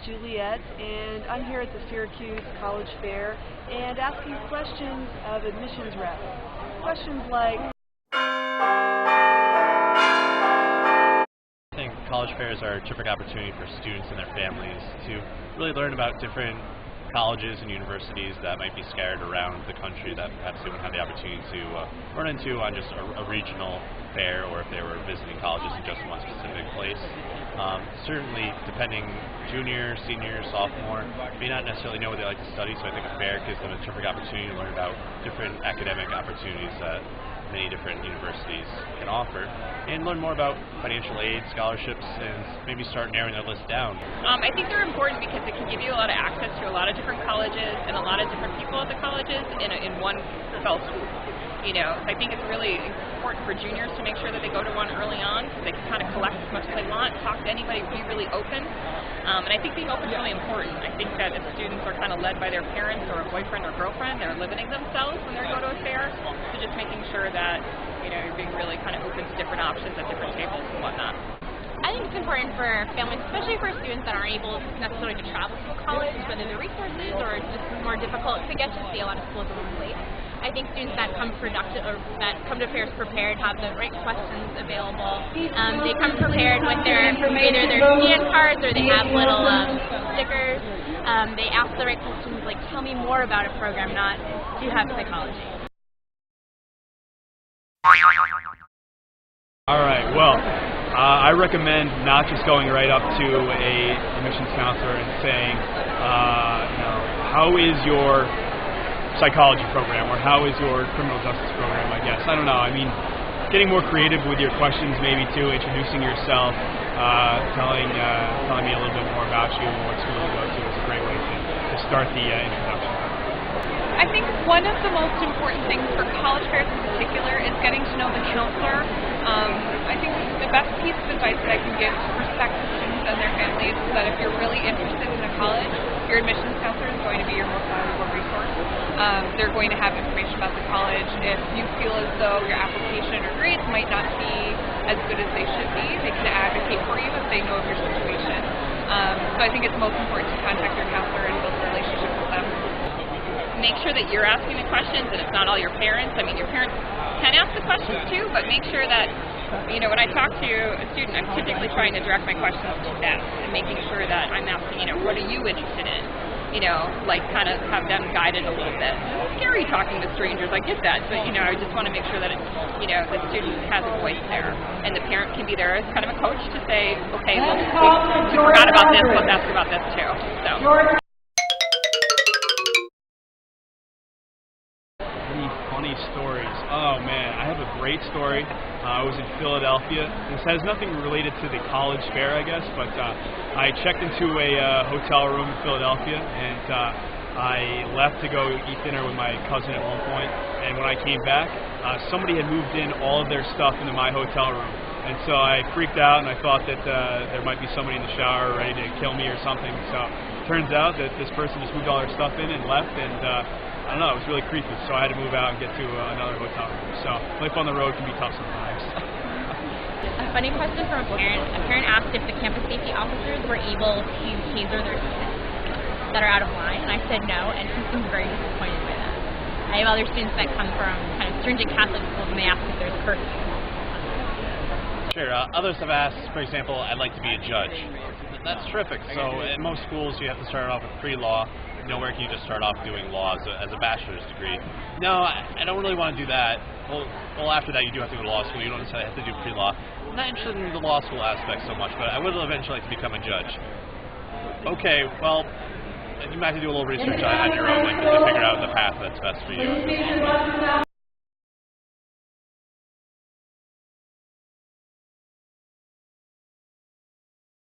Juliet, and I'm here at the Syracuse College Fair and asking questions of admissions reps. Questions like, I think college fairs are a terrific opportunity for students and their families to really learn about different colleges and universities that might be scattered around the country that perhaps they wouldn't have the opportunity to run into on just a regional fair, or if they were visiting colleges in just one specific place. Certainly, depending junior, senior, sophomore, may not necessarily know what they like to study, so I think a fair gives them a terrific opportunity to learn about different academic opportunities that many different universities can offer, and learn more about financial aid, scholarships, and maybe start narrowing their list down. I think they're important because it can give you a lot of access to a lot of different colleges and a lot of different people at the colleges in one fell swoop. You know, I think it's really important for juniors to make sure that they go to one early on, because they can kind of collect as much as they want, talk to anybody, be really open. And I think being open is really important. I think that if students are kind of led by their parents or a boyfriend or girlfriend, they're limiting themselves when they go to a fair. So just making sure that, you know, you're being really kind of open to different options at different tables and whatnot. I think it's important for families, especially for students that aren't able necessarily to travel to college, whether the resources or it's just more difficult to get to see a lot of schools in one place. I think students that come productive or that come to fairs prepared have the right questions available. They come prepared with their either their scan cards or they have little stickers. They ask the right questions, like, tell me more about a program, not do you have psychology. All right, well, I recommend not just going right up to a admissions counselor and saying, how is your psychology program, or how is your criminal justice program, I guess. I don't know. I mean, getting more creative with your questions maybe too, introducing yourself, telling me a little bit more about you and what school you go to is a great way to start the introduction. I think one of the most important things for college fairs in particular is getting to know the counselor. I think the best piece of advice that I can give to prospective students and their families is that if you're really interested in a college, your admissions counselor is going to be your most valuable resource. They're going to have information about the college. If you feel as though your application or grades might not be as good as they should be, they can advocate for you if they know of your situation. So I think it's most important to contact your counselor and build a relationship with them. Make sure that you're asking the questions and it's not all your parents. I mean, your parents can ask the questions too, but make sure that, you know, when I talk to a student, I'm typically trying to direct my questions to them and making sure that I'm asking, you know, what are you interested in? You know, like kind of have them guided a little bit. It's scary talking to strangers, I get that, but, you know, I just want to make sure that, you know, the student has a voice there. And the parent can be there as kind of a coach to say, okay, well, we forgot about this, let's ask about this too. So. Funny stories. Oh man, I have a great story. I was in Philadelphia. This has nothing related to the college fair, I guess, but I checked into a hotel room in Philadelphia, and I left to go eat dinner with my cousin at one point, and when I came back, somebody had moved in all of their stuff into my hotel room. And so I freaked out, and I thought that there might be somebody in the shower ready to kill me or something. So it turns out that this person just moved all their stuff in and left, and I don't know, it was really creepy. So I had to move out and get to another hotel room. So life on the road can be tough sometimes. A funny question from a parent. A parent asked if the campus safety officers were able to taser their students that are out of line, and I said no, and he seemed very disappointed by that. I have other students that come from kind of stringent Catholic schools, and they ask if there's curfew. Sure. Others have asked, for example, I'd like to be a judge. That's terrific. So at most schools you have to start off with pre-law. Nowhere can you just start off doing law as a bachelor's degree. No, I don't really want to do that. Well, after that you do have to go to law school. You don't necessarily have to do pre-law. I'm not interested in the law school aspect so much, but I would eventually like to become a judge. Okay, well, you might have to do a little research on your own, like to figure out the path that's best for you.